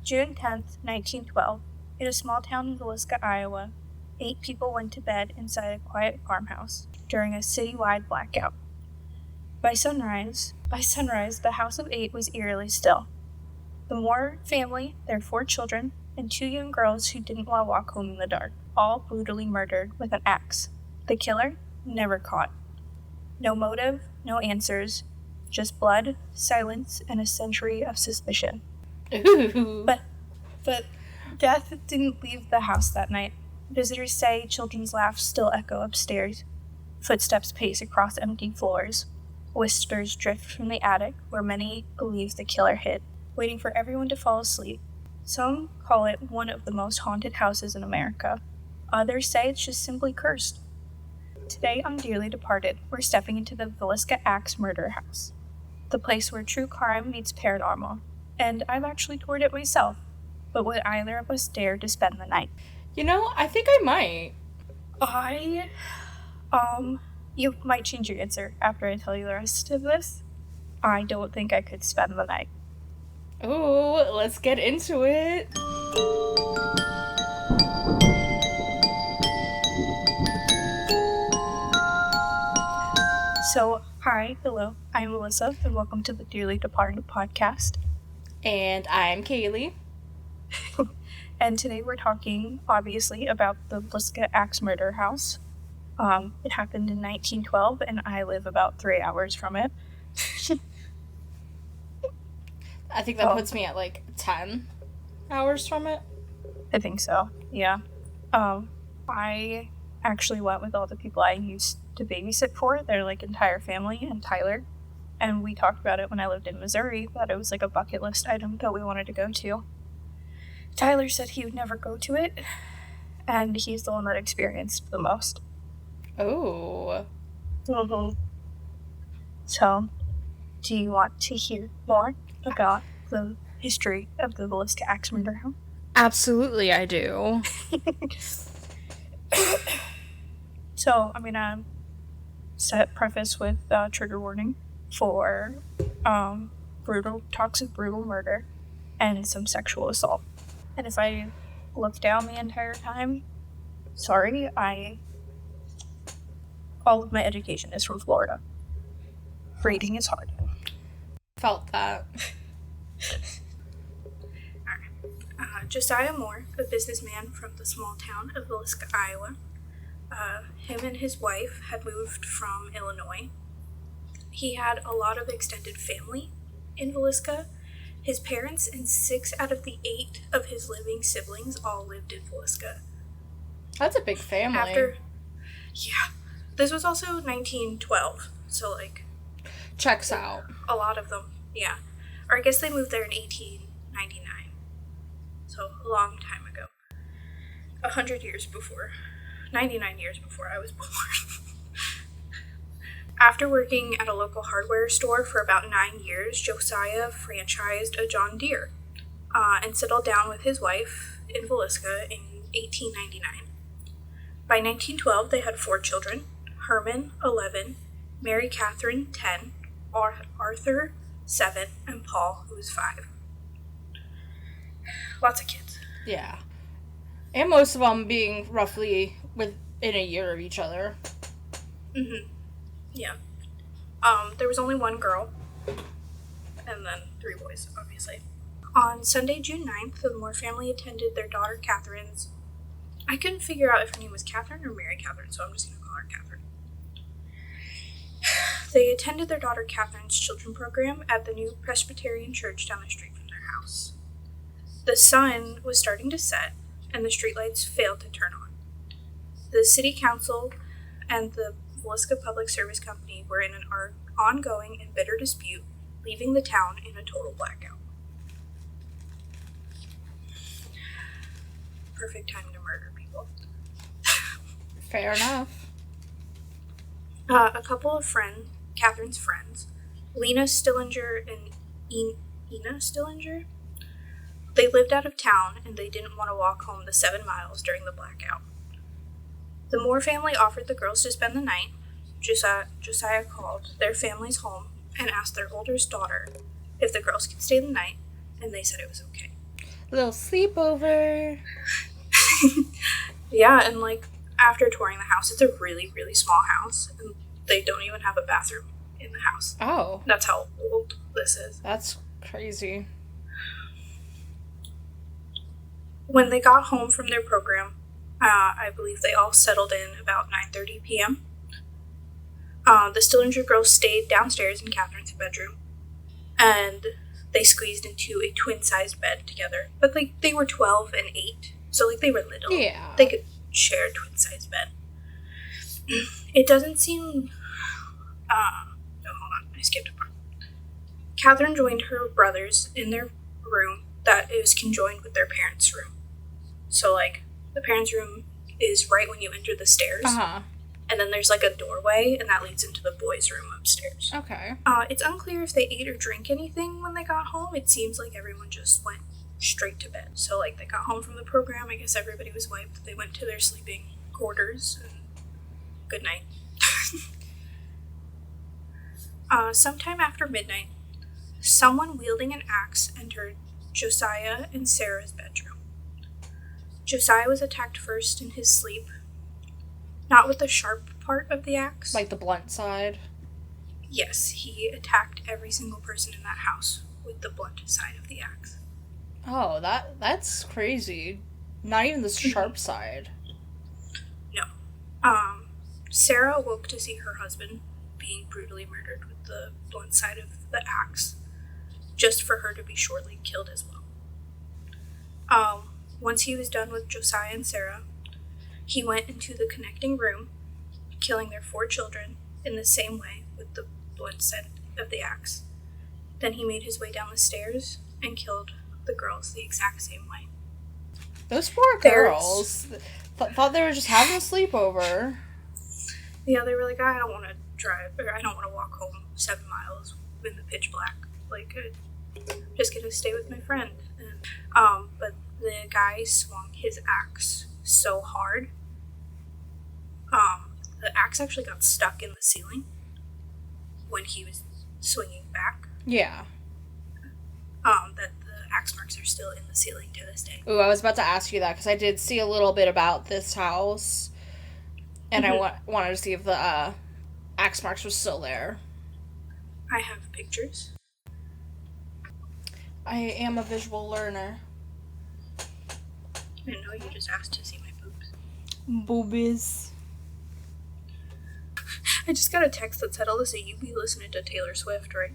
June 10th, 1912, in a small town in Villisca, Iowa, 8 people went to bed inside a quiet farmhouse during a citywide blackout. By sunrise, the house of 8 was eerily still. The Moore family, their 4 children, and 2 young girls who didn't want to walk home in the dark, all brutally murdered with an axe. The killer? Never caught. No motive, no answers, just blood, silence, and a century of suspicion. Ooh. But death didn't leave the house that night. Visitors say children's laughs still echo upstairs. Footsteps pace across empty floors. Whispers drift from the attic, where many believe the killer hid, waiting for everyone to fall asleep. Some call it one of the most haunted houses in America. Others say it's just simply cursed. Today on Dearly Departed, we're stepping into the Villisca Axe Murder House, the place where true crime meets paranormal. And I've actually toured it myself, but would either of us dare to spend the night? I think I might. You might change your answer after I tell you the rest of this. I don't think I could spend the night. Ooh, let's get into it. So, hi, hello, I'm Alyssa, and welcome to the Dearly Departed podcast. And I'm Kailie. And today we're talking, obviously, about the Villisca Axe Murder House. It happened in 1912, and I live about 3 hours from it. I think that puts me at 10 hours from it. I think so, yeah. I actually went with all the people I used to babysit for, their entire family, and Tyler. And we talked about it when I lived in Missouri, that it was a bucket list item that we wanted to go to. Tyler said he would never go to it, and he's the one that experienced the most. Oh. Mm-hmm. So, do you want to hear more about the history of the Villisca Axe Murder House? Absolutely, I do. So, I'm gonna preface with trigger warning for talks of brutal murder and some sexual assault. And if I look down the entire time, sorry, all of my education is from Florida. Reading is hard. Felt that. Alright. Josiah Moore, a businessman from the small town of Villisca, Iowa. Him and his wife had moved from Illinois. He had a lot of extended family in Villisca. His parents and 6 out of the 8 of his living siblings all lived in Villisca. That's a big family. This was also 1912, so checks out. A lot of them, yeah. Or I guess they moved there in 1899. So a long time ago. 100 years before. 99 years before I was born. After working at a local hardware store for about 9 years, Josiah franchised a John Deere and settled down with his wife in Villisca in 1899. By 1912, they had 4 children: Herman, 11, Mary Catherine, 10, Arthur, 7, and Paul, who was 5. Lots of kids. Yeah. And most of them being roughly within a year of each other. Mm-hmm. Yeah. There was only 1 girl, and then 3 boys, obviously. On Sunday, June 9th, the Moore family attended their daughter Catherine's. I couldn't figure out if her name was Catherine or Mary Catherine, so I'm just going to call her Catherine. They attended their daughter Catherine's children program at the new Presbyterian church down the street from their house. The sun was starting to set, and the streetlights failed to turn on. The city council and the Villisca Public Service Company were in an ongoing and bitter dispute, leaving the town in a total blackout. Perfect time to murder people. Fair enough. A couple of Catherine's friends, Lena Stillinger and Ina Stillinger, they lived out of town and they didn't want to walk home the 7 miles during the blackout. The Moore family offered the girls to spend the night. Josiah called their family's home and asked their oldest daughter if the girls could stay the night, and they said it was okay. Little sleepover. Yeah, and, like, after touring the house, it's a really, really small house, and they don't even have a bathroom in the house. Oh. That's how old this is. That's crazy. When they got home from their program, I believe they all settled in about 9:30 p.m. The Stillinger girls stayed downstairs in Catherine's bedroom, and they squeezed into a twin-sized bed together. But, like, they were 12 and 8, so, like, they were little. Yeah. They could share a twin-sized bed. It doesn't seem... no, hold on, I skipped a part. Catherine joined her brothers in their room that is conjoined with their parents' room. So, like, the parents' room is right when you enter the stairs. Uh-huh. And then there's, like, a doorway, and that leads into the boys' room upstairs. Okay. It's unclear if they ate or drank anything when they got home. It seems like everyone just went straight to bed. So, like, they got home from the program. I guess everybody was wiped. They went to their sleeping quarters. And good night. Sometime after midnight, someone wielding an axe entered Josiah and Sarah's bedroom. Josiah was attacked first in his sleep, not with the sharp part of the axe. Like the blunt side? Yes, he attacked every single person in that house with the blunt side of the axe. Oh, that's crazy. Not even the sharp side. No. Sarah awoke to see her husband being brutally murdered with the blunt side of the axe, just for her to be shortly killed as well. Once he was done with Josiah and Sarah, he went into the connecting room, killing their 4 children in the same way with the blunt side of the axe. Then he made his way down the stairs and killed the girls the exact same way. Those poor girls thought they were just having a sleepover. Yeah, they were like, I don't want to drive, or I don't want to walk home 7 miles in the pitch black. Like, I'm just gonna stay with my friend. But the guy swung his axe so hard, the axe actually got stuck in the ceiling when he was swinging back. Yeah. That the axe marks are still in the ceiling to this day. Ooh, I was about to ask you that, because I did see a little bit about this house, and I wanted to see if the axe marks were still there. I have pictures. I am a visual learner. I know, you just asked to see my boobs. Boobies. I just got a text that said, Alyssa, you be listening to Taylor Swift, right?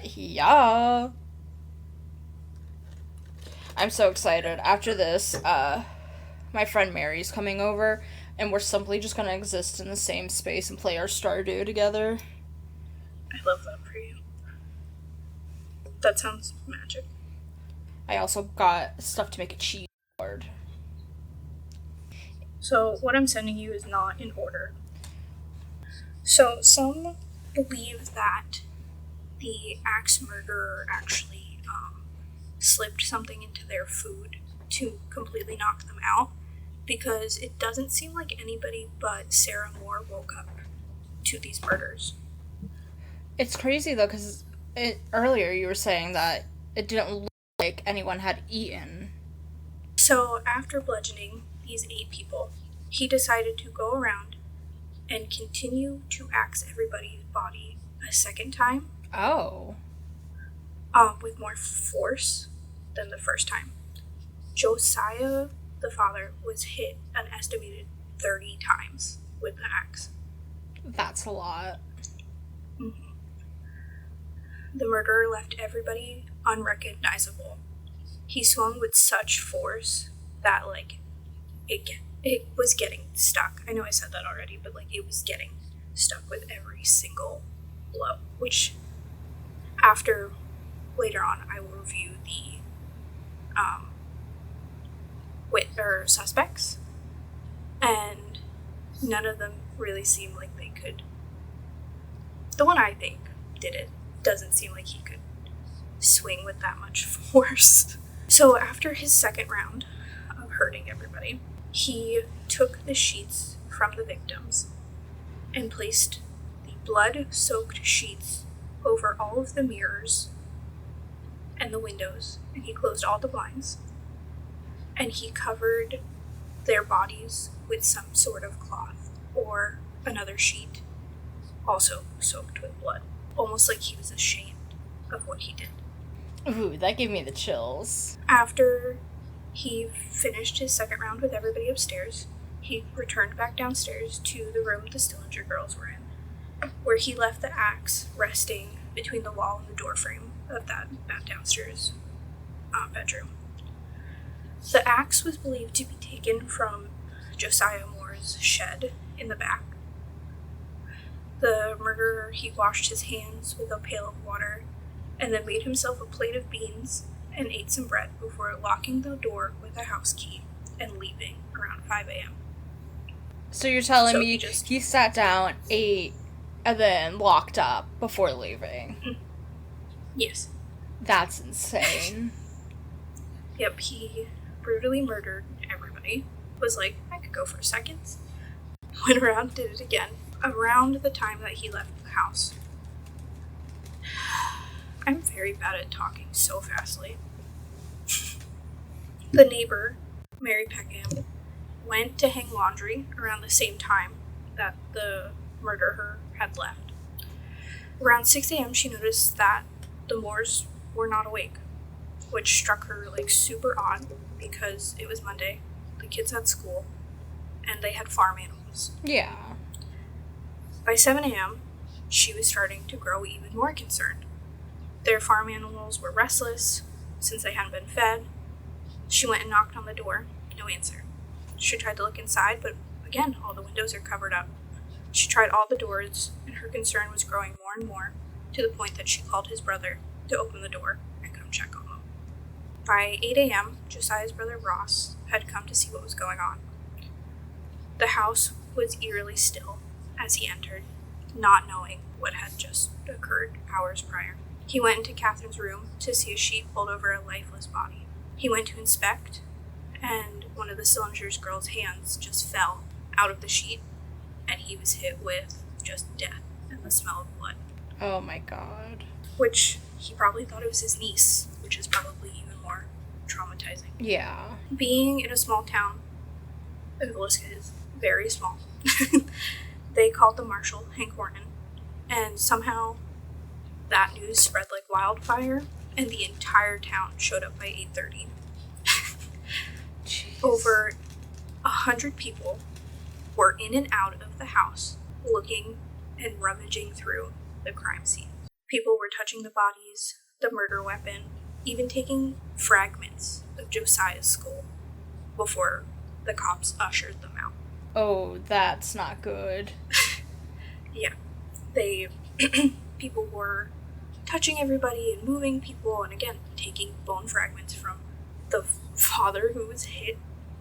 Yeah. I'm so excited. After this, my friend Mary's coming over, and we're simply just gonna exist in the same space and play our Stardew together. I love that for you. That sounds magic. I also got stuff to make a cheese board. So, what I'm sending you is not in order. So, some believe that the axe murderer actually slipped something into their food to completely knock them out, because it doesn't seem like anybody but Sarah Moore woke up to these murders. It's crazy, though, because earlier you were saying that it didn't look like anyone had eaten. So, after bludgeoning these 8 people, he decided to go around and continue to axe everybody's body a second time. Oh. With more force than the first time. Josiah, the father, was hit an estimated 30 times with the axe. That's a lot. Mm-hmm. The murderer left everybody unrecognizable. He swung with such force that, like, it was getting stuck. I know I said that already, but, like, it was getting stuck with every single blow, which, after, later on, I will review the, suspects, and none of them really seem like they could. The one I think did it doesn't seem like he could swing with that much force. So after his second round of hurting everybody, he took the sheets from the victims and placed the blood-soaked sheets over all of the mirrors and the windows, and he closed all the blinds, and he covered their bodies with some sort of cloth or another sheet, also soaked with blood, almost like he was ashamed of what he did. Ooh, that gave me the chills. After he finished his second round with everybody upstairs, he returned back downstairs to the room the Stillinger girls were in, where he left the axe resting between the wall and the door frame of that downstairs bedroom. The axe was believed to be taken from Josiah Moore's shed in the back. The murderer, he washed his hands with a pail of water and then made himself a plate of beans and ate some bread before locking the door with a house key and leaving around 5 a.m. So you're telling me he sat down, ate, and then locked up before leaving? Yes. That's insane. Yep, he brutally murdered everybody. Was like, I could go for seconds. Went around, did it again. Around the time that he left the house. I'm very bad at talking so fastly. The neighbor, Mary Peckham, went to hang laundry around the same time that the murderer had left. Around 6 a.m. she noticed that the Moores were not awake, which struck her like super odd because it was Monday, the kids had school, and they had farm animals. Yeah. By 7 a.m., she was starting to grow even more concerned. Their farm animals were restless since they hadn't been fed. She went and knocked on the door. No answer. She tried to look inside, but again, all the windows are covered up. She tried all the doors, and her concern was growing more and more, to the point that she called his brother to open the door and come check on them. By 8 a.m., Josiah's brother Ross had come to see what was going on. The house was eerily still as he entered, not knowing what had just occurred hours prior. He went into Catherine's room to see a sheet pulled over a lifeless body. He went to inspect, and one of the Stillinger's girls' hands just fell out of the sheet, and he was hit with just death and the smell of blood. Oh my god. Which he probably thought it was his niece, which is probably even more traumatizing. Yeah. Being in a small town, and Villisca is very small, they called the marshal, Hank Horton, and somehow that news spread like wildfire, and the entire town showed up by 8:30. Over 100 people were in and out of the house, looking and rummaging through the crime scene. People were touching the bodies, the murder weapon, even taking fragments of Josiah's skull before the cops ushered them out. Oh, that's not good. Yeah. People were touching everybody and moving people, and again, taking bone fragments from the father who was hit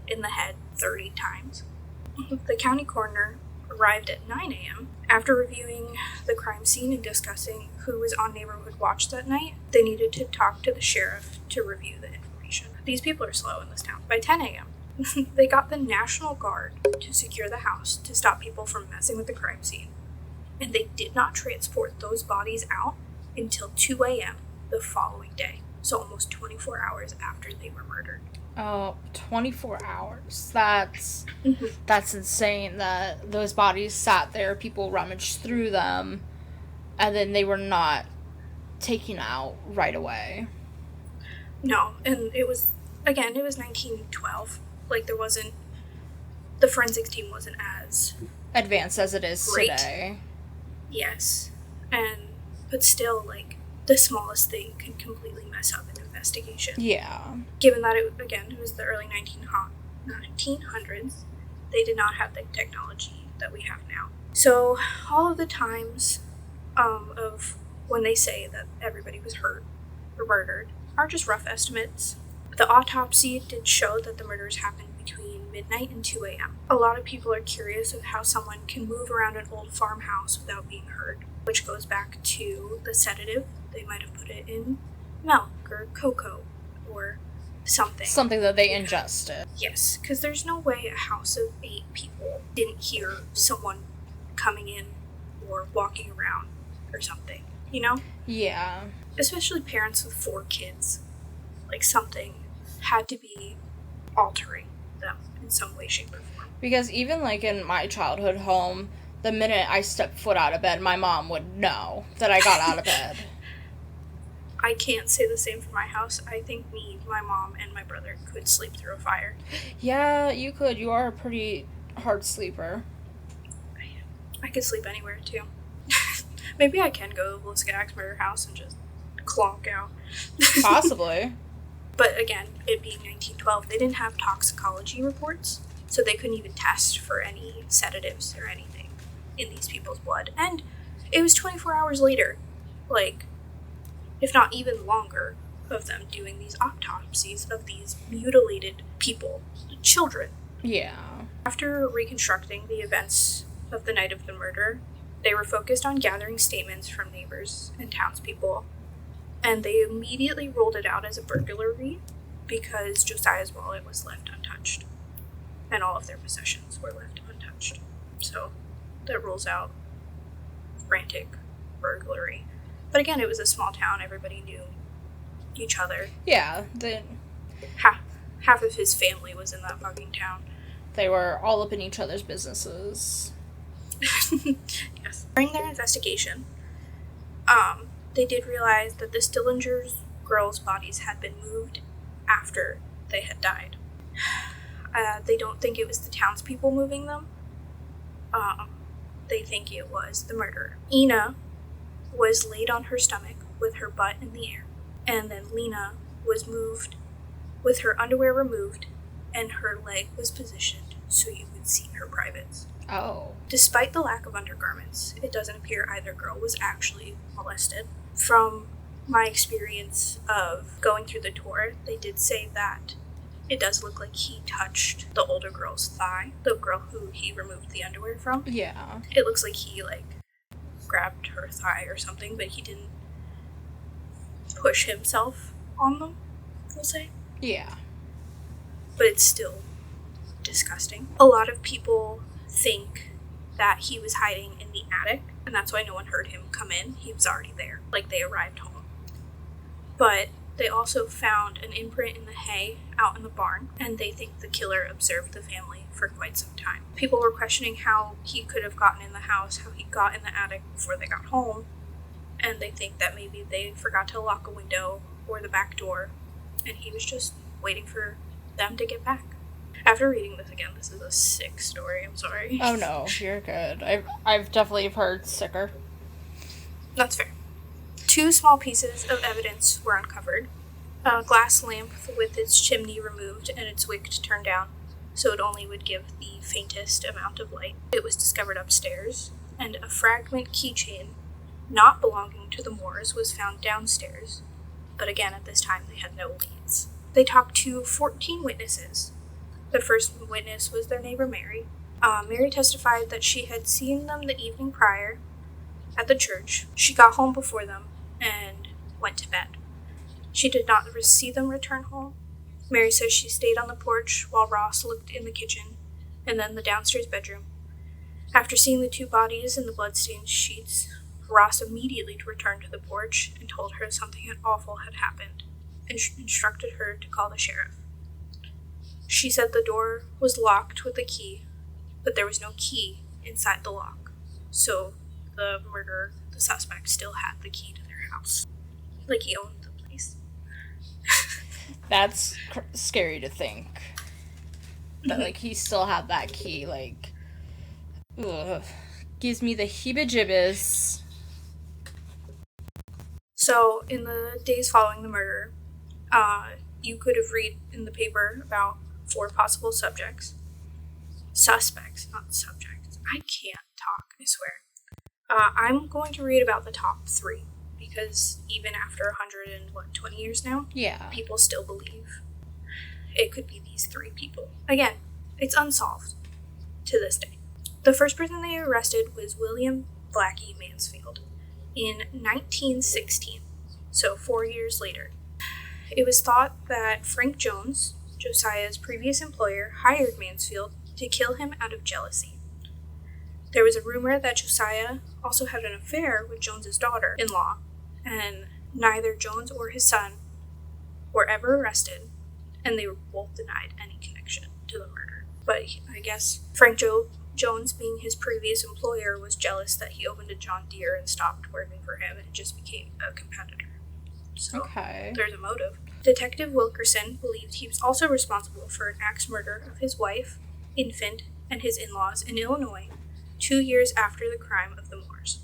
in the head 30 times. The county coroner arrived at 9 a.m. After reviewing the crime scene and discussing who was on neighborhood watch that night, they needed to talk to the sheriff to review the information. These people are slow in this town. By 10 a.m., they got the National Guard to secure the house to stop people from messing with the crime scene. And they did not transport those bodies out until 2 a.m. the following day. So almost 24 hours after they were murdered. Oh, 24 hours. That's insane that those bodies sat there, people rummaged through them, and then they were not taken out right away. No, and it was 1912. Like, the forensics team wasn't as advanced as it is great today. Yes. But still, like, the smallest thing can completely mess up an investigation. Yeah. Given that, it was the early 1900s, they did not have the technology that we have now. So, all of the times of when they say that everybody was hurt or murdered are just rough estimates. The autopsy did show that the murders happened between midnight and 2 a.m. A lot of people are curious of how someone can move around an old farmhouse without being heard, which goes back to the sedative. They might have put it in milk or cocoa or something. Something that they ingested. Yes, because there's no way a house of 8 people didn't hear someone coming in or walking around or something, you know? Yeah. especially parents with 4 kids. Like, something had to be altering them in some way, shape, or form. Because even, like, in my childhood home, the minute I stepped foot out of bed, my mom would know that I got out of bed. I can't say the same for my house. I think me, my mom, and my brother could sleep through a fire. Yeah, you could. You are a pretty hard sleeper. I could sleep anywhere, too. Maybe I can go to the Villisca Axe Murder House and just clonk out. Possibly. But again, it being 1912, they didn't have toxicology reports, so they couldn't even test for any sedatives or anything in these people's blood. And it was 24 hours later, like, if not even longer, of them doing these autopsies of these mutilated people, children. Yeah. After reconstructing the events of the night of the murder, they were focused on gathering statements from neighbors and townspeople, and they immediately ruled it out as a burglary because Josiah's wallet was left untouched, and all of their possessions were left untouched. So that rules out frantic burglary. But again, it was a small town, everybody knew each other. Yeah, half of his family was in that fucking town. They were all up in each other's businesses. Yes. During their investigation, they did realize that the Stillingers girls' bodies had been moved after they had died. They don't think it was the townspeople moving them. They think it was the murderer. Ina was laid on her stomach with her butt in the air, and then Lena was moved with her underwear removed and her leg was positioned so you would see her privates. Oh. Despite the lack of undergarments, it doesn't appear either girl was actually molested. From my experience of going through the tour, they did say that it does look like he touched the older girl's thigh, the girl who he removed the underwear from. Yeah. It looks like he, grabbed her thigh or something, but he didn't push himself on them, we'll say. Yeah. But it's still disgusting. A lot of people think that he was hiding in the attic, and that's why no one heard him come in. He was already there, they arrived home. But they also found an imprint in the hay out in the barn, and they think the killer observed the family for quite some time. People were questioning how he could have gotten in the house, how he got in the attic before they got home, and they think that maybe they forgot to lock a window or the back door, and he was just waiting for them to get back. After reading this again, this is a sick story, I'm sorry. Oh no, you're good. I've definitely heard sicker. That's fair. 2 small pieces of evidence were uncovered. A glass lamp with its chimney removed and its wick turned down, so it only would give the faintest amount of light. It was discovered upstairs, and a fragment keychain not belonging to the Moores was found downstairs, but again, at this time, they had no leads. They talked to 14 witnesses. The first witness was their neighbor, Mary. Mary testified that she had seen them the evening prior at the church. She got home before them and went to bed. She did not see them return home. Mary says she stayed on the porch while Ross looked in the kitchen and then the downstairs bedroom. After seeing the 2 bodies and the bloodstained sheets, Ross immediately returned to the porch and told her something awful had happened and instructed her to call the sheriff. She said the door was locked with a key, but there was no key inside the lock, so the murderer, the suspect, still had the key to their house. He owned the place. That's scary to think. That, he still had that key, ugh. Gives me the heebie-jibbies. So, in the days following the murder, you could have read in the paper about 4 possible suspects, not subjects. I can't talk, I swear. I'm going to read about the top 3, because even after 120 years now, people still believe it could be these 3 people. Again, it's unsolved to this day. The first person they arrested was William Blackie Mansfield in 1916, so 4 years later. It was thought that Frank Jones, Josiah's previous employer, hired Mansfield to kill him out of jealousy. There was a rumor that Josiah also had an affair with Jones's daughter-in-law, and neither Jones or his son were ever arrested, and they were both denied any connection to the murder. But I guess Frank Jones, being his previous employer, was jealous that he opened a John Deere and stopped working for him and just became a competitor. So there's a motive. Detective Wilkerson believed he was also responsible for an axe murder of his wife, infant, and his in-laws in Illinois 2 years after the crime of the Moors.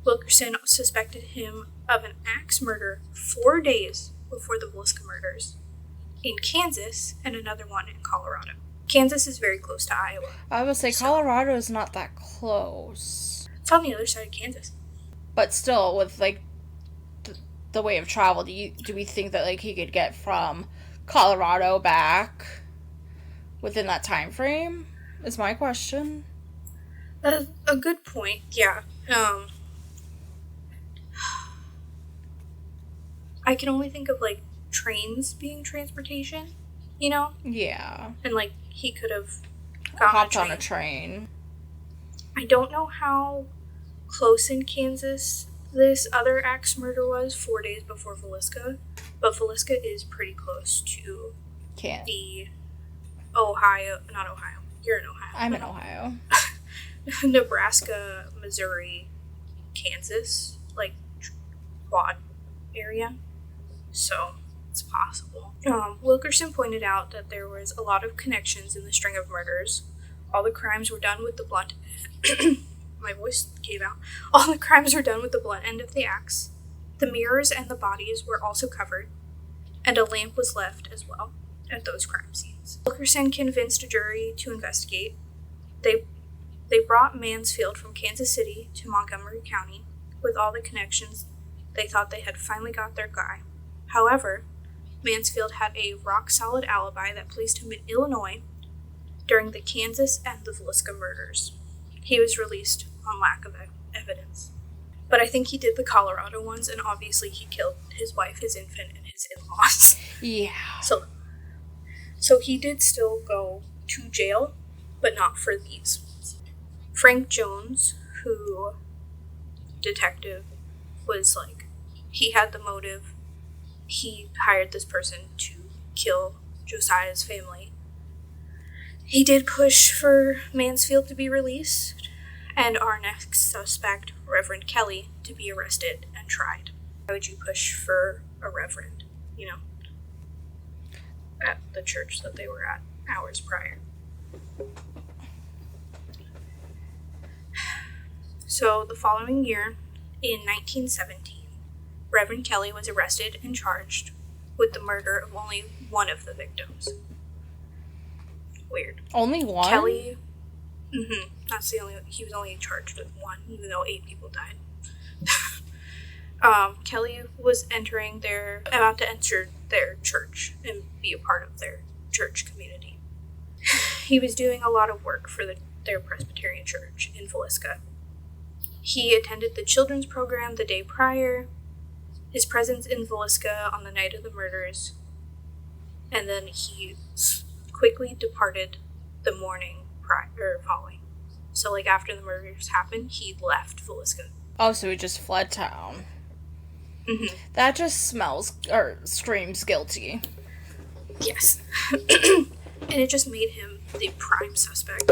Wilkerson suspected him of an axe murder 4 days before the Villisca murders in Kansas and another one in Colorado. Kansas is very close to Iowa. I would say Colorado is not that close. It's on the other side of Kansas. But still, with, like, the way of travel, do we think that, like, he could get from Colorado back within that time frame? Is my question. That's a good point, yeah. I can only think of, like, trains being transportation, you know? Yeah. And, like, he could have hopped on a train. I don't know how close in Kansas this other axe murder was 4 days before Villisca, but Villisca is pretty close to the not Ohio. You're in Ohio. I'm in Ohio. Nebraska, Missouri, Kansas, like, quad area. So, it's possible. Wilkerson pointed out that there was a lot of connections in the string of murders. All the crimes were done with the blunt... My voice gave out. All the crimes were done with the blunt end of the axe. The mirrors and the bodies were also covered, and a lamp was left as well at those crime scenes. Wilkerson convinced a jury to investigate. They brought Mansfield from Kansas City to Montgomery County with all the connections. They thought they had finally got their guy. However, Mansfield had a rock-solid alibi that placed him in Illinois during the Kansas and the Villisca murders. He was released on lack of evidence. But I think he did the Colorado ones, and obviously he killed his wife, his infant, and his in-laws. Yeah. So he did still go to jail, but not for these. Frank Jones, who detective was like, he had the motive. He hired this person to kill Josiah's family. He did push for Mansfield to be released, and our next suspect, Reverend Kelly, to be arrested and tried. Why would you push for a reverend, you know, at the church that they were at hours prior? So, the following year, in 1917, Reverend Kelly was arrested and charged with the murder of only one of the victims. Weird. Only one? Kelly, that's the only, he was only charged with one, even though 8 people died. Kelly was about to enter their church and be a part of their church community. He was doing a lot of work for their Presbyterian church in Villisca. He attended the children's program the day prior, his presence in Villisca on the night of the murders, and then he quickly departed the morning following. So, like, after the murders happened, he left Villisca. Oh, so he just fled town. Mm-hmm. That just screams guilty. Yes. And it just made him the prime suspect.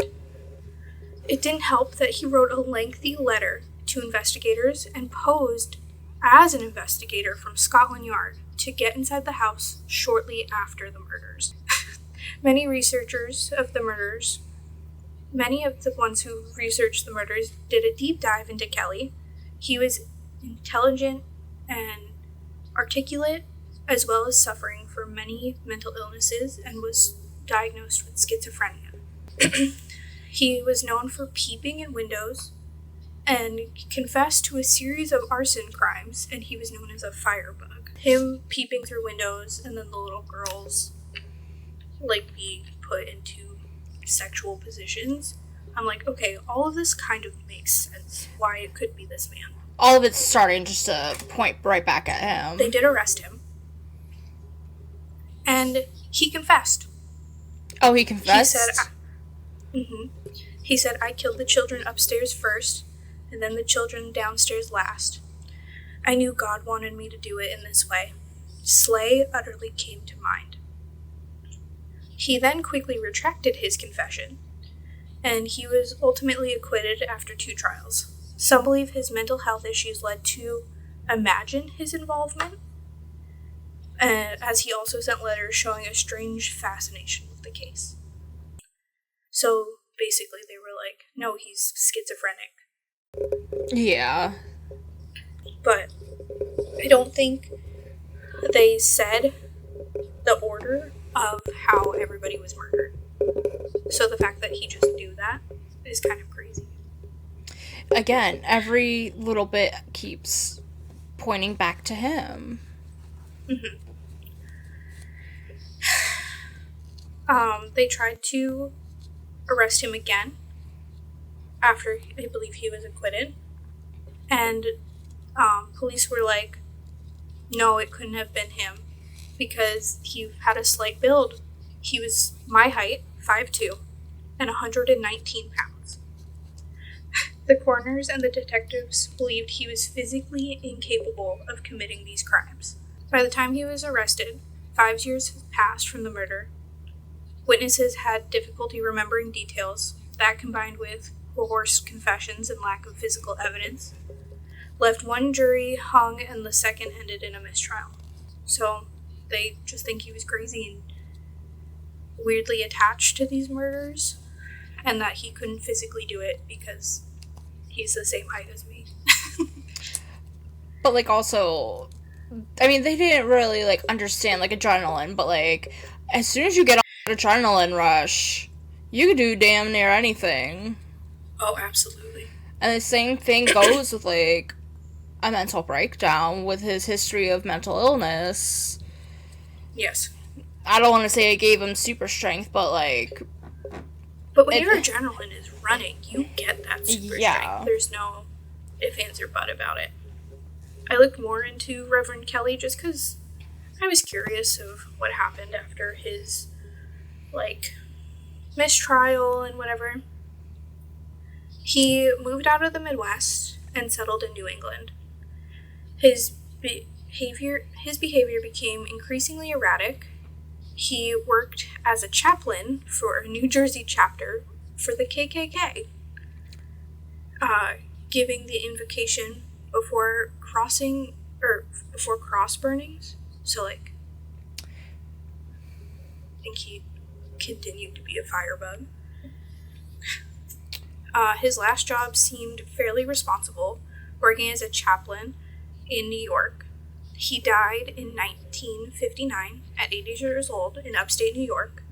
It didn't help that he wrote a lengthy letter to investigators and posed as an investigator from Scotland Yard to get inside the house shortly after the murders. Many of the ones who researched the murders did a deep dive into Kelly. He was intelligent and articulate, as well as suffering from many mental illnesses, and was diagnosed with schizophrenia. He was known for peeping in windows and confessed to a series of arson crimes, and he was known as a firebug. Him peeping through windows, and then the little girls, like, being put into sexual positions. I'm like, okay, all of this kind of makes sense why it could be this man. All of it's starting just to point right back at him. They did arrest him. And he confessed. Oh, he confessed? He said, I killed the children upstairs first, and then the children downstairs last. I knew God wanted me to do it in this way. Slay utterly came to mind. He then quickly retracted his confession, and he was ultimately acquitted after 2 trials. Some believe his mental health issues led to imagine his involvement, as he also sent letters showing a strange fascination with the case. So basically they were like, no, he's schizophrenic. Yeah. But I don't think they said the order of how everybody was murdered. So the fact that he just knew that is kind of crazy. Again, every little bit keeps pointing back to him. Mm-hmm. They tried to arrest him again after, I believe, he was acquitted. And police were like, no, it couldn't have been him because he had a slight build. He was my height, 5'2", and 119 pounds. The coroners and the detectives believed he was physically incapable of committing these crimes. By the time he was arrested, 5 years had passed from the murder. Witnesses had difficulty remembering details. That, combined with coerced confessions and lack of physical evidence, left one jury hung and the second ended in a mistrial. So they just think he was crazy and weirdly attached to these murders, and that he couldn't physically do it because he's the same height as me. But, like, also, I mean, they didn't really, like, understand, like, adrenaline, but, like, as soon as you get on an adrenaline rush, you can do damn near anything. Oh, absolutely. And the same thing goes with, like, a mental breakdown with his history of mental illness. Yes. I don't want to say it gave him super strength, but, like... But when your adrenaline is running, you get that super strength. There's no ifs, ands, or buts about it. I looked more into Reverend Kelly just because I was curious of what happened after his, like, mistrial and whatever. He moved out of the Midwest and settled in New England. His behavior became increasingly erratic. He worked as a chaplain for a New Jersey chapter for the KKK, giving the invocation before cross burnings. So, like, I think he continued to be a firebug. His last job seemed fairly responsible, working as a chaplain in New York. He died in 1959 at 80 years old in upstate New York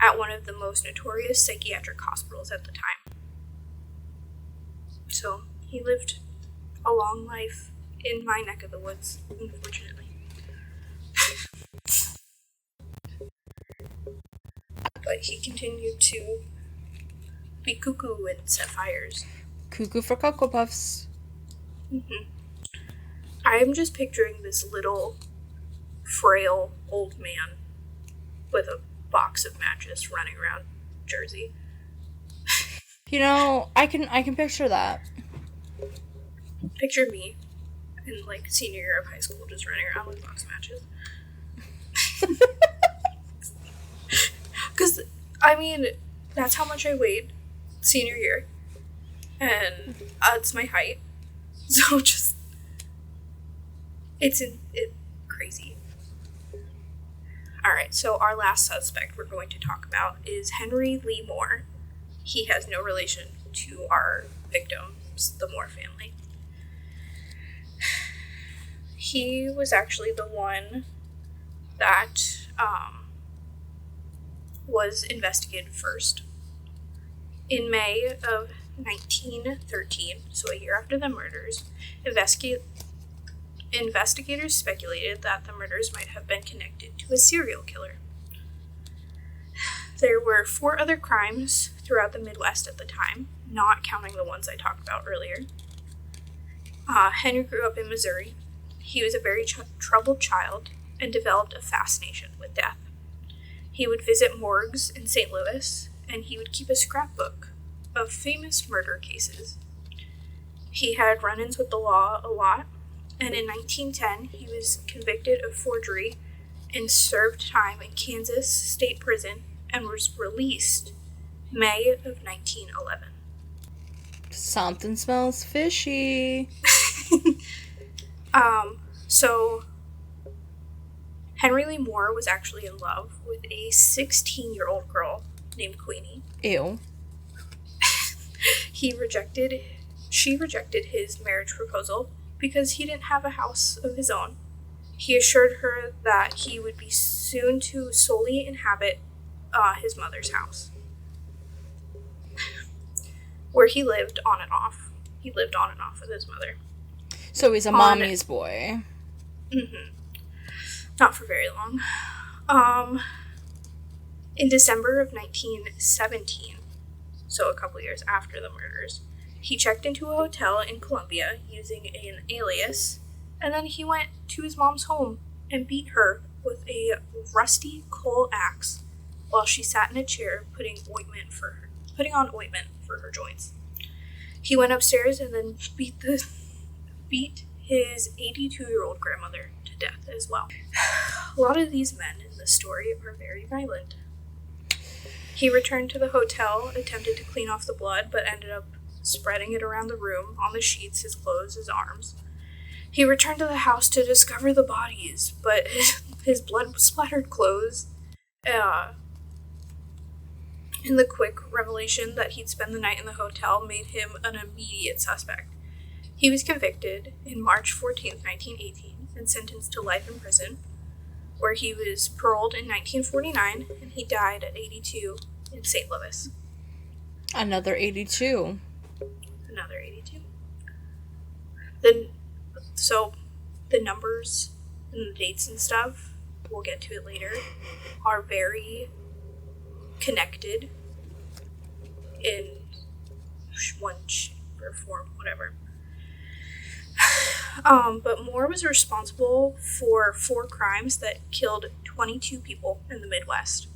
at one of the most notorious psychiatric hospitals at the time. So he lived a long life in my neck of the woods, unfortunately. But he continued to be cuckoo and set fires. Cuckoo for Cocoa Puffs. Mm-hmm. I am just picturing this little, frail old man with a box of matches running around Jersey. You know, I can picture that. Picture me in, like, senior year of high school just running around with box matches. Because, I mean, that's how much I weighed senior year. And it's my height. So just... It's crazy. Alright, so our last suspect we're going to talk about is Henry Lee Moore. He has no relation to our victims, the Moore family. He was actually the one that was investigated first. In May of 1913, so a year after the murders, investigators speculated that the murders might have been connected to a serial killer. There were 4 other crimes throughout the Midwest at the time, not counting the ones I talked about earlier. Henry grew up in Missouri. He was a very troubled child and developed a fascination with death. He would visit morgues in St. Louis, and he would keep a scrapbook of famous murder cases. He had run-ins with the law a lot, and in 1910 he was convicted of forgery and served time in Kansas State Prison and was released May of 1911. Something smells fishy. So Henry Lee Moore was actually in love with a 16-year-old girl named Queenie. Ew. She rejected his marriage proposal because he didn't have a house of his own. He assured her that he would be soon to solely inhabit his mother's house, where he lived on and off. He lived on and off with his mother. So he's a mommy's boy. Mm-hmm. Not for very long. In December of 1917, so a couple years after the murders, he checked into a hotel in Columbia using an alias, and then he went to his mom's home and beat her with a rusty coal axe while she sat in a chair putting on ointment for her joints. He went upstairs and then beat his 82-year-old grandmother to death as well. A lot of these men in this story are very violent. He returned to the hotel, attempted to clean off the blood, but ended up spreading it around the room, on the sheets, his clothes, his arms. He returned to the house to discover the bodies, but his blood-splattered clothes, and the quick revelation that he'd spend the night in the hotel made him an immediate suspect. He was convicted in March 14th, 1918, and sentenced to life in prison, where he was paroled in 1949, and he died at 82 in St. Louis. Another 82. Another 82. So, the numbers and the dates and stuff, we'll get to it later, are very connected in one shape or form, whatever. But Moore was responsible for 4 crimes that killed 22 people in the Midwest.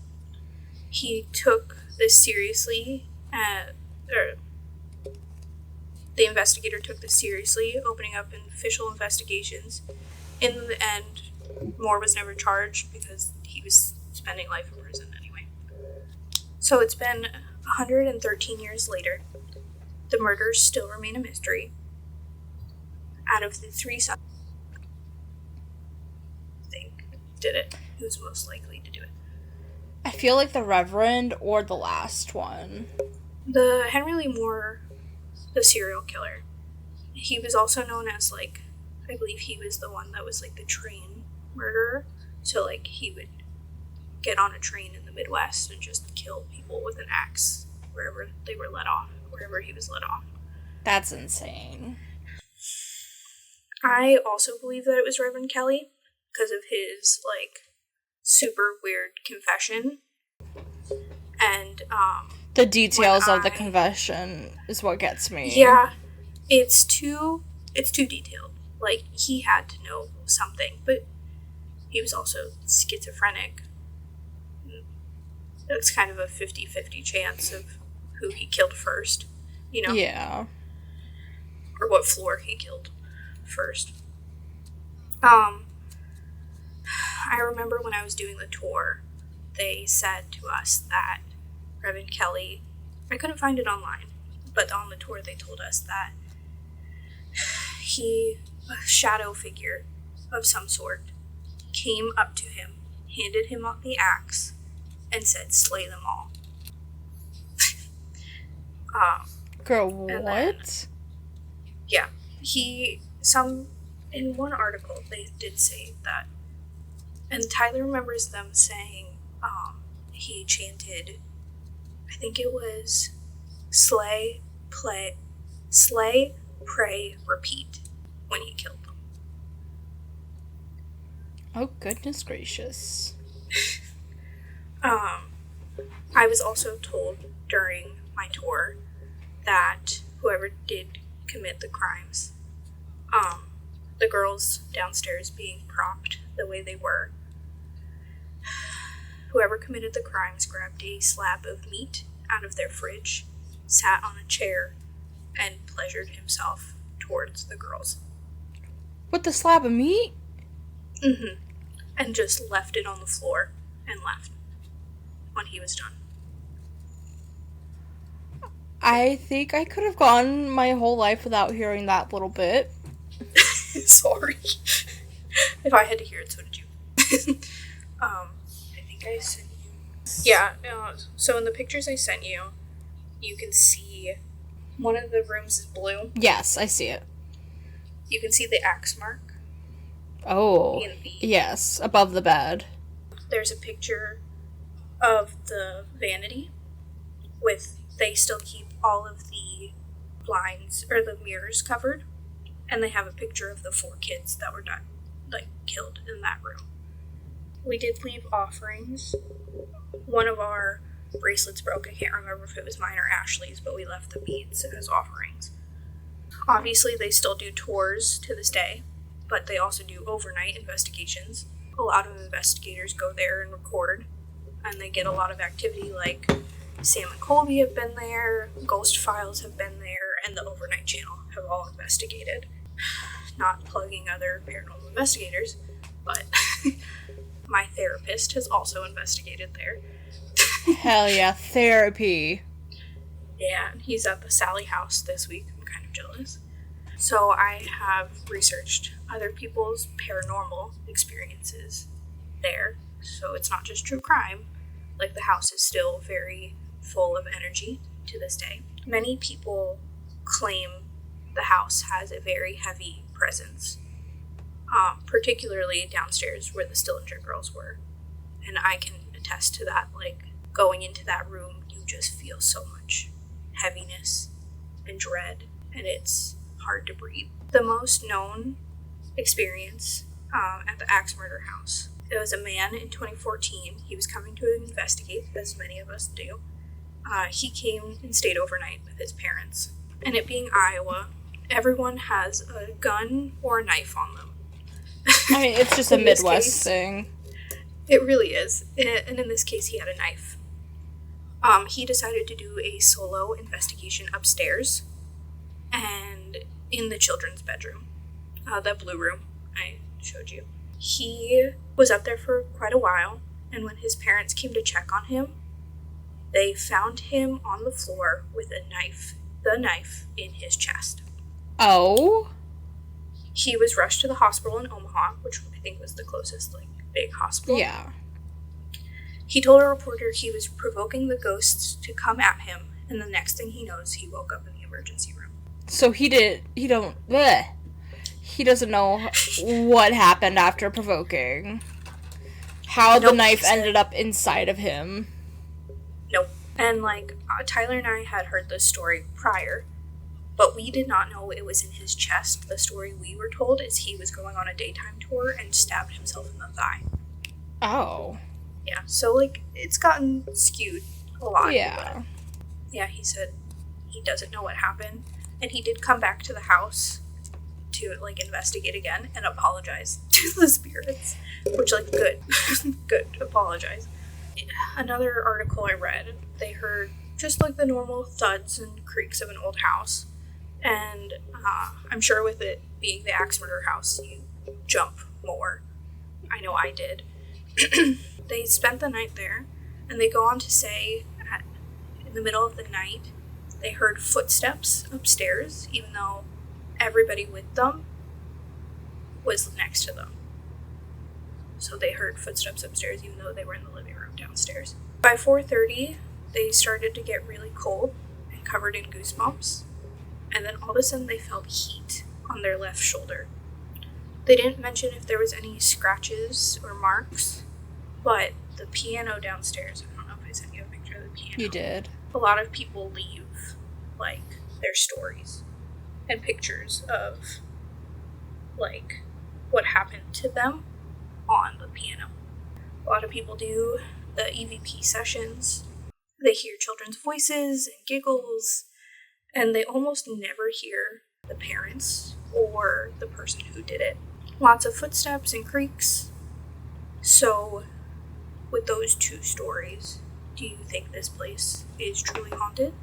He took this seriously, the investigator took this seriously, opening up official investigations. In the end, Moore was never charged because he was spending life in prison anyway. So it's been 113 years later. The murders still remain a mystery. Out of the 3 suspects, I think, did it, who's most likely to do it? I feel like the Reverend or the last one. The Henry Lee Moore, the serial killer, he was also known as, like, I believe he was the one that was, like, the train murderer. So, like, he would get on a train in the Midwest and just kill people with an axe wherever they were let off, wherever he was let off. That's insane. I also believe that it was Reverend Kelly because of his, like, super weird confession. And, the details of the confession is what gets me. Yeah, it's too detailed. Like, he had to know something, but he was also schizophrenic. It's kind of a 50-50 chance of who he killed first, you know? Yeah. Or what floor he killed first. I remember when I was doing the tour, they said to us that Reverend Kelly, I couldn't find it online, but on the tour they told us that a shadow figure of some sort, came up to him, handed him the axe, and said, "Slay them all." Girl, what? Then, yeah. In one article, they did say that, and Tyler remembers them saying, he chanted, I think it was, slay, pray, repeat, when he killed them. Oh, goodness gracious. I was also told during my tour that whoever did commit the crimes, the girls downstairs being propped the way they were, whoever committed the crimes grabbed a slab of meat out of their fridge, sat on a chair, and pleasured himself towards the girls. With the slab of meat? Mm-hmm. And just left it on the floor and left when he was done. I think I could have gone my whole life without hearing that little bit. Sorry. If I had to hear it, so did you. I think I sent you. Yeah, so in the pictures I sent you, you can see one of the rooms is blue. Yes, I see it. You can see the axe mark. Oh, yes, above the bed. There's a picture of the vanity with, they still keep all of the blinds, or the mirrors covered, and they have a picture of the 4 kids that were done, killed in that room. We did leave offerings. One of our bracelets broke. I can't remember if it was mine or Ashley's, but we left the beads as offerings. Obviously, they still do tours to this day, but they also do overnight investigations. A lot of investigators go there and record, and they get a lot of activity, like Sam and Colby have been there, Ghost Files have been there, and the Overnight Channel have all investigated. Not plugging other paranormal investigators, but my therapist has also investigated there. Hell yeah, therapy. Yeah, he's at the Sally house this week. I'm kind of jealous. So I have researched other people's paranormal experiences there. So it's not just true crime. Like, the house is still very full of energy to this day. Many people claim the house has a very heavy presence, particularly downstairs where the Stillinger girls were. And I can attest to that. Like, going into that room, you just feel so much heaviness and dread, and it's hard to breathe. The most known experience at the Axe Murder House, it was a man in 2014. He was coming to investigate, as many of us do. He came and stayed overnight with his parents. And it being Iowa, everyone has a gun or a knife on them. I mean, it's just a Midwest thing. It really is. And in this case, he had a knife. He decided to do a solo investigation upstairs and in the children's bedroom, the blue room I showed you. He was up there for quite a while, and when his parents came to check on him, they found him on the floor with the knife in his chest. Oh? He was rushed to the hospital in Omaha, which I think was the closest, big hospital. Yeah. He told a reporter he was provoking the ghosts to come at him, and the next thing he knows, he woke up in the emergency room. So he doesn't know what happened after provoking. How the knife ended up inside of him. Nope. And, Tyler and I had heard this story prior, but we did not know it was in his chest. The story we were told is he was going on a daytime tour and stabbed himself in the thigh. Oh. Yeah, so, it's gotten skewed a lot. Yeah. Yeah, he said he doesn't know what happened, and he did come back to the house to, investigate again and apologize to the spirits, which, good. Good, apologize. Another article I read, they heard just, the normal thuds and creaks of an old house, and I'm sure with it being the Axe Murder House, you jump more. I know I did. They spent the night there, and they go on to say in the middle of the night, they heard footsteps upstairs, even though everybody with them was next to them. So they heard footsteps upstairs, even though they were in the living room downstairs. By 4:30, they started to get really cold and covered in goosebumps, and then all of a sudden they felt heat on their left shoulder. They didn't mention if there was any scratches or marks, but the piano downstairs, I don't know if I sent you a picture of the piano. You did. A lot of people leave, their stories and pictures of, what happened to them on the piano. A lot of people do the EVP sessions. They hear children's voices and giggles, and they almost never hear the parents or the person who did it. Lots of footsteps and creaks. So, with those 2 stories, do you think this place is truly haunted?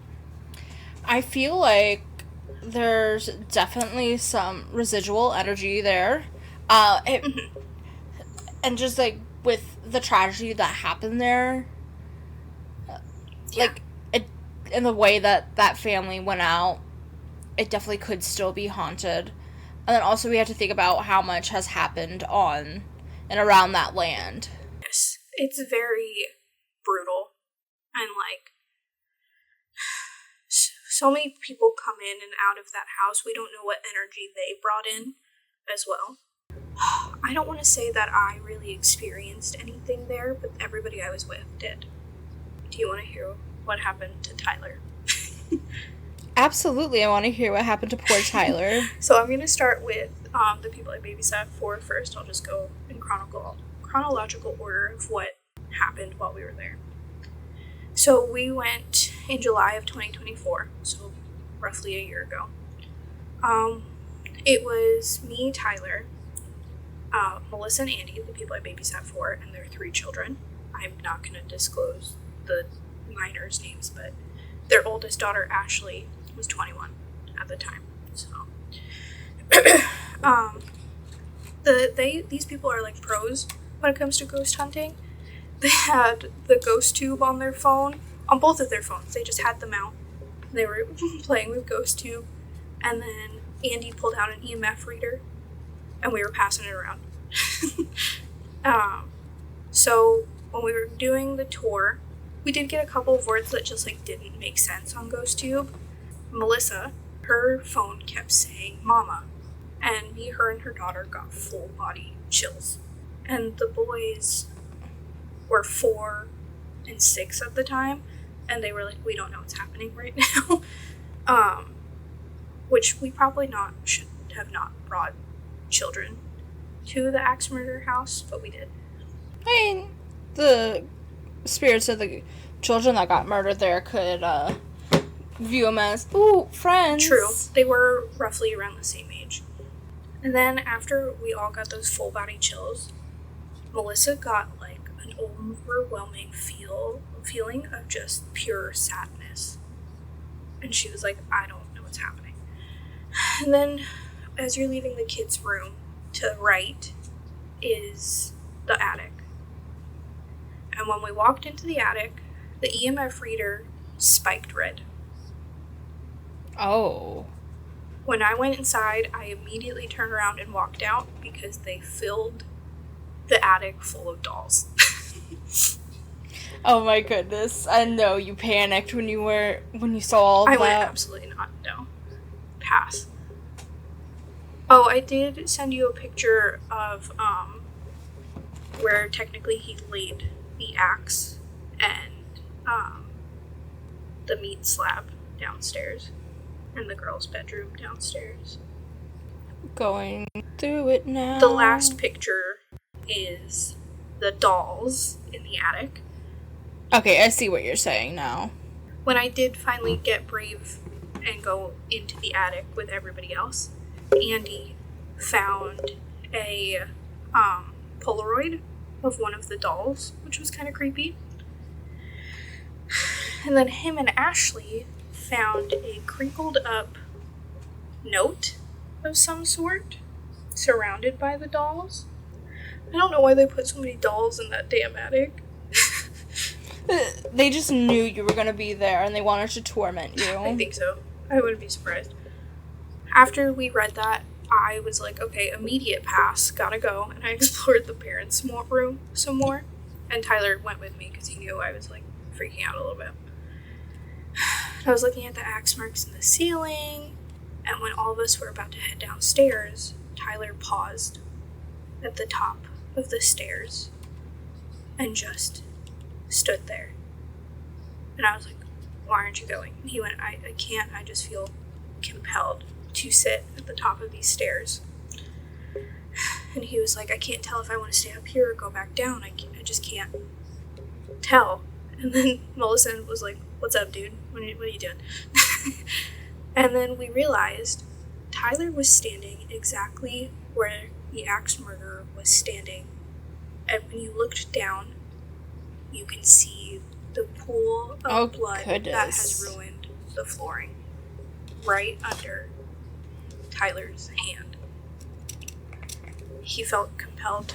I feel like There's definitely some residual energy there. And just, like, with the tragedy that happened there, like, in the way that family went out, it definitely could still be haunted. And then also we have to think about how much has happened on and around that land. Yes, it's very brutal. And, like, so many people come in and out of that house. We don't know what energy they brought in as well. I don't want to say that I really experienced anything there, but everybody I was with did. Do you want to hear what happened to Tyler? Absolutely, I want to hear what happened to poor Tyler. So I'm going to start with the people I babysat for first. I'll just go in chronological order of what happened while we were there. So we went in July of 2024, so roughly a year ago. It was me, Tyler, Melissa and Andy, the people I babysat for, and their 3 children. I'm not going to disclose the minors' names, but their oldest daughter, Ashley, was 21 at the time. So, these people are like pros when it comes to ghost hunting. They had the ghost tube on their phone, on both of their phones. They just had them out. They were playing with ghost tube, and then Andy pulled out an EMF reader, and we were passing it around. So when we were doing the tour, we did get a couple of words that just like didn't make sense on ghost tube. Melissa, her phone kept saying mama, and me, her, and her daughter got full body chills. And the boys were 4 and 6 at the time, and they were like, we don't know what's happening right now. Which we probably should have not brought children to the Axe Murder House, but we did. I mean, the spirits of the children that got murdered there could view them as, ooh, friends. True. They were roughly around the same age. And then after we all got those full body chills, Melissa got like an overwhelming feeling of just pure sadness. And she was like, I don't know what's happening. And then as you're leaving the kids' room, to the right is the attic. And when we walked into the attic, the EMF reader spiked red. Oh. When I went inside, I immediately turned around and walked out because they filled the attic full of dolls. Oh my goodness. I know you panicked when you saw all that. I would absolutely not, no. Pass. Oh, I did send you a picture of where technically he laid the axe and the meat slab downstairs in the girls' bedroom downstairs. Going through it now. The last picture is the dolls in the attic. Okay, I see what you're saying now. When I did finally get brave and go into the attic with everybody else, Andy found a Polaroid of one of the dolls, which was kind of creepy. And then him and Ashley found a crinkled up note of some sort surrounded by the dolls. I don't know why they put so many dolls in that damn attic. They just knew you were going to be there and they wanted to torment you. I think so. I wouldn't be surprised. After we read that, I was like, okay, immediate pass, gotta go. And I explored the parents' room some more. And Tyler went with me because he knew I was like freaking out a little bit. I was looking at the axe marks in the ceiling, and when all of us were about to head downstairs, Tyler paused at the top of the stairs and just stood there. And I was like, why aren't you going? And he went, I can't, I just feel compelled to sit at the top of these stairs. And he was like, I can't tell if I want to stay up here or go back down. I just can't tell. And then Melissa was like, what's up, dude? What are you doing? And then we realized Tyler was standing exactly where the axe murderer was standing. And when you looked down, you can see the pool of blood that has ruined the flooring. right under Tyler's hand. He felt compelled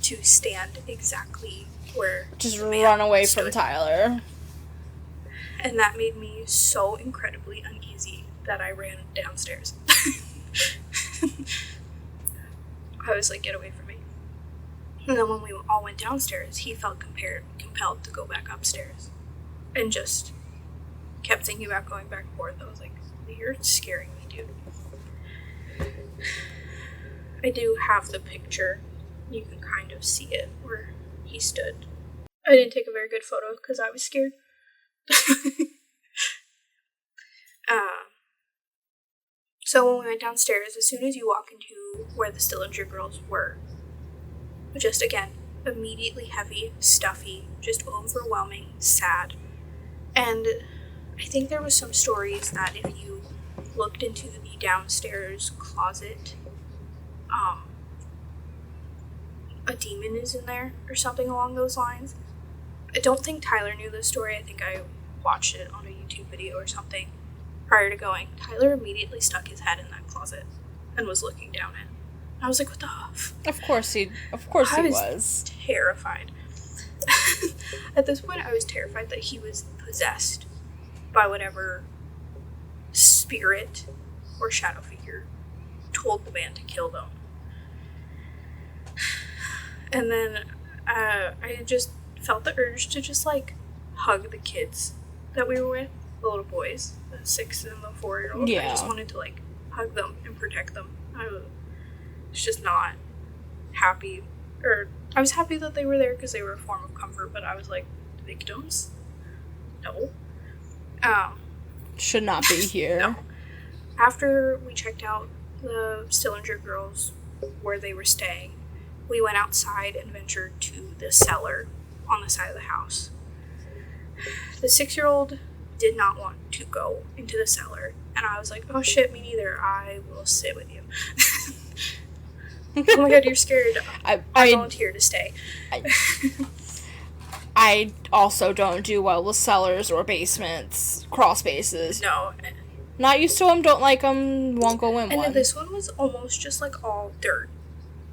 to stand exactly where just the man run away stood. from Tyler. And that made me so incredibly uneasy that I ran downstairs. I was like, get away from me. And then when we all went downstairs, he felt compelled to go back upstairs. And just kept thinking about going back and forth. I was like, you're scaring me, dude. I do have the picture. You can kind of see it where he stood. I didn't take a very good photo because I was scared. So when we went downstairs, as soon as you walk into where the Stillinger girls were, just again, immediately heavy, stuffy, just overwhelming, sad. And I think there was some stories that if you looked into the downstairs closet, a demon is in there or something along those lines. I don't think Tyler knew this story. I think I watched it on a YouTube video or something prior to going. Tyler immediately stuck his head in that closet and was looking down it. I was like, what the f-? Of course he was. Terrified. At this point, I was terrified that he was possessed by whatever spirit or shadow figure told the man to kill them. And then I just felt the urge to just, like, hug the kids that we were with, the little boys, the 6 and the 4-year-old. Yeah. I just wanted to, like, hug them and protect them. I was just not happy. Or, I was happy that they were there because they were a form of comfort, but I was like, victims? No. Should not be here. No. After we checked out the Stillinger girls where they were staying, we went outside and ventured to the cellar on the side of the house. The 6-year-old did not want to go into the cellar, and I was like, oh shit, me neither. I will sit with you. Oh my god, you're scared. I volunteer to stay. I also don't do well with cellars or basements, crawl spaces. No. Not used to them, don't like them, won't go in and one. And this one was almost just like all dirt.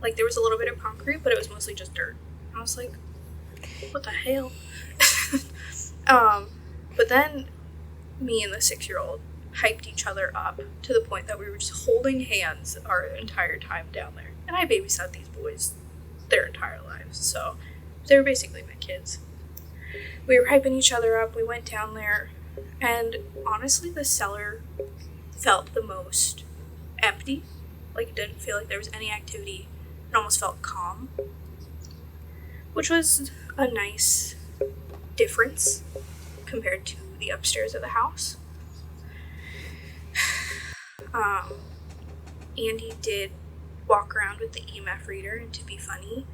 Like there was a little bit of concrete, but it was mostly just dirt. I was like, what the hell? But then me and the 6-year-old hyped each other up to the point that we were just holding hands our entire time down there. And I babysat these boys their entire lives, so they were basically my kids. We were hyping each other up, we went down there, and honestly the cellar felt the most empty. Like it didn't feel like there was any activity. It almost felt calm, which was a nice difference compared to the upstairs of the house. Andy did walk around with the EMF reader, and to be funny,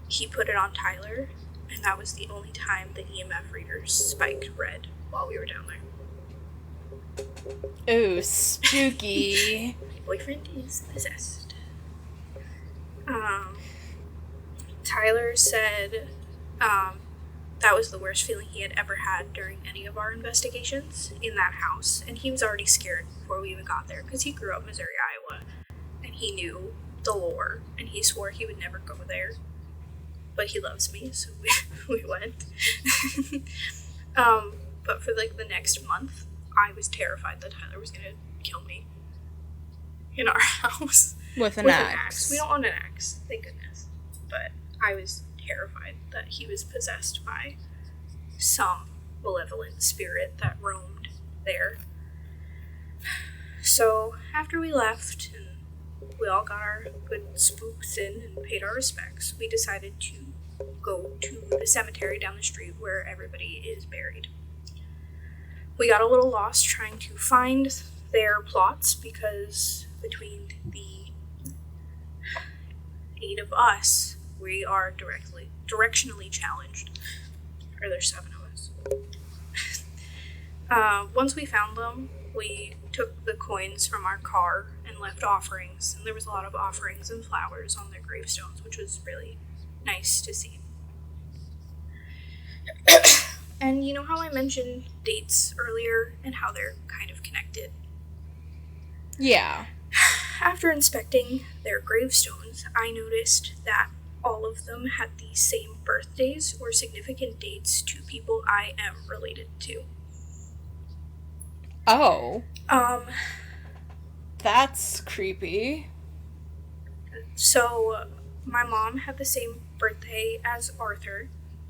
he put it on Tyler, and that was the only time the EMF reader spiked red while we were down there. Ooh, spooky. My boyfriend is possessed. Tyler said that was the worst feeling he had ever had during any of our investigations in that house, and he was already scared before we even got there because he grew up in Missouri, Iowa, and he knew the lore, and he swore he would never go there, but he loves me, so we went. But for like the next month, I was terrified that Tyler was gonna kill me in our house With an axe. We don't own an axe, thank goodness, but I was terrified that he was possessed by some malevolent spirit that roamed there. So after we left and we all got our good spooks in and paid our respects, we decided to go to the cemetery down the street where everybody is buried. We got a little lost trying to find their plots because between the 8 of us, we are directionally challenged. Or there's 7 of us. Once we found them, we took the coins from our car and left offerings, and there was a lot of offerings and flowers on their gravestones, which was really nice to see. And you know how I mentioned dates earlier and how they're kind of connected? Yeah. After inspecting their gravestones, I noticed that all of them had the same birthdays or significant dates to people I am related to. Oh. That's creepy. So, my mom had the same birthday as Arthur.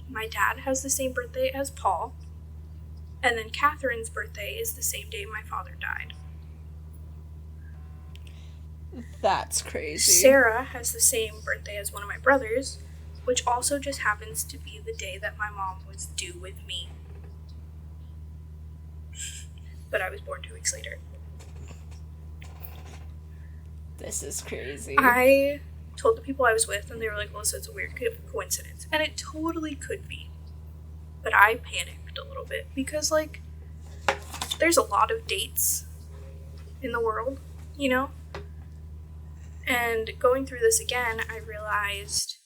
My dad has the same birthday as Paul. And then Catherine's birthday is the same day my father died. That's crazy. Sarah has the same birthday as one of my brothers, which also just happens to be the day that my mom was due with me. But I was born 2 weeks later. This is crazy. I told the people I was with, and they were like, Alyssa, it's a weird coincidence. And it totally could be. But I panicked a little bit because, like, there's a lot of dates in the world, you know? And going through this again, I realized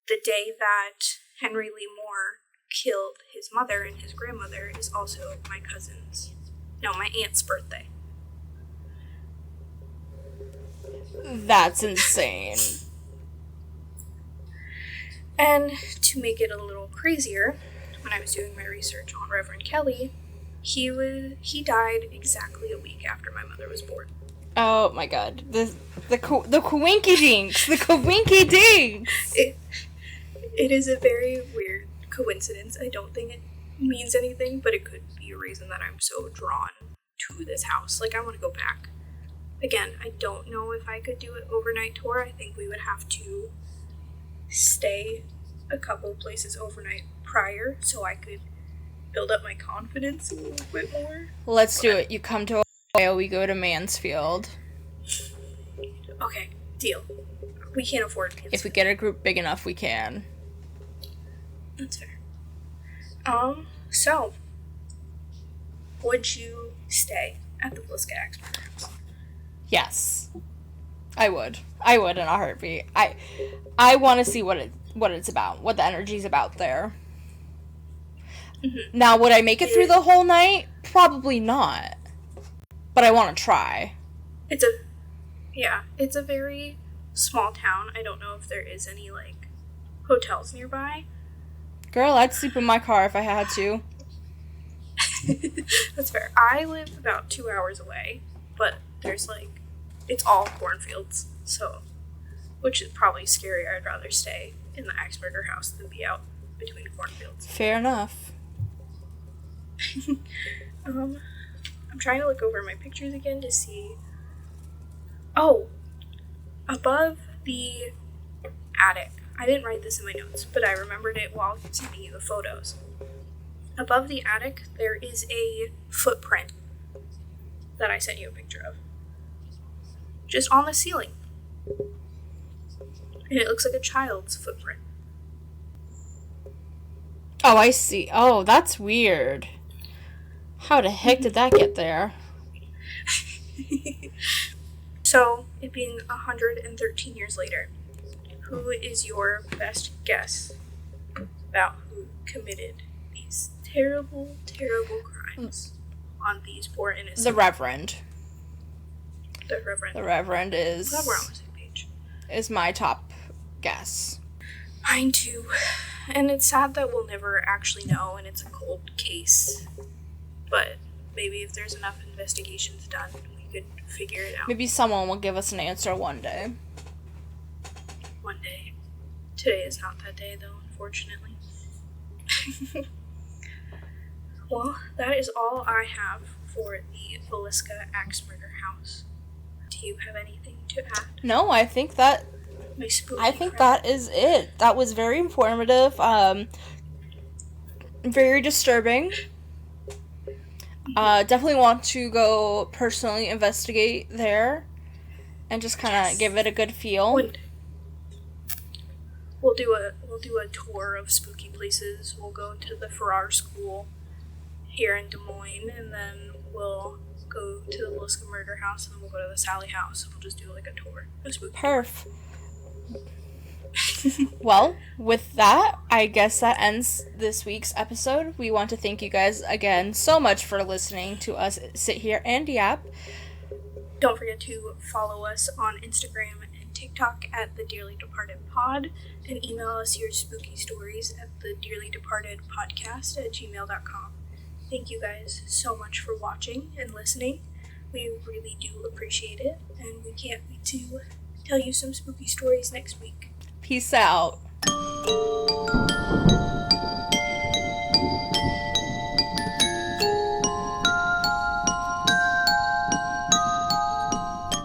the day that Henry Lee Moore killed his mother and his grandmother is also my my aunt's birthday. That's insane. And to make it a little crazier, when I was doing my research on Reverend Kelly, he died exactly a week after my mother was born. Oh my god. The coinky dinks! The coinky dinks! It is a very weird coincidence. I don't think it means anything, but it could be a reason that I'm so drawn to this house. Like, I want to go back. Again, I don't know if I could do an overnight tour. I think we would have to stay a couple of places overnight prior so I could build up my confidence a little bit more. Let's do it. You come to Ohio, we go to Mansfield. Okay, deal. We can't afford Mansfield. If we get a group big enough, we can. That's fair. So, would you stay at the Villisca Axe Murder House? Yes. I would in a heartbeat. I want to see what it's about, what the energy's about there. Mm-hmm. Now, would I make it through the whole night? Probably not. But I want to try. It's a very small town. I don't know if there is any, like, hotels nearby. Girl, I'd sleep in my car if I had to. That's fair. I live about 2 hours away, but there's, like, it's all cornfields, so, which is probably scarier. I'd rather stay in the Axe Murder House than be out between cornfields. Fair enough. I'm trying to look over my pictures again to see. Oh, above the attic. I didn't write this in my notes, but I remembered it while sending you the photos. Above the attic, there is a footprint that I sent you a picture of. Just on the ceiling. And it looks like a child's footprint. Oh, I see. Oh, that's weird. How the heck did that get there? So, it being 113 years later, who is your best guess about who committed these terrible, terrible crimes on these poor innocent? The Reverend. The Reverend. The Reverend is... I'm glad we're on the same page. Is my top guess. Mine too. And it's sad that we'll never actually know, and it's a cold case. But maybe if there's enough investigations done, we could figure it out. Maybe someone will give us an answer one day. One day. Today is not that day, though, unfortunately. Well, that is all I have for the Villisca Axe Murder House. Do you have anything to add? No, I think that is it. That was very informative. Very disturbing. Definitely want to go personally investigate there and just kind of give it a good feel. We'll do a tour of spooky places. We'll go to the Farrar School here in Des Moines, and then we'll go to the Villisca Murder House, and then we'll go to the Sally House, and we'll just do like a tour. A spooky Perf. Well, with that, I guess that ends this week's episode. We want to thank you guys again so much for listening to us sit here and yap. Don't forget to follow us on Instagram and TikTok at thedearlydepartedpod and email us your spooky stories at thedearlydepartedpodcast@gmail.com. Thank you guys so much for watching and listening. We really do appreciate it, and we can't wait to tell you some spooky stories next week. Peace out.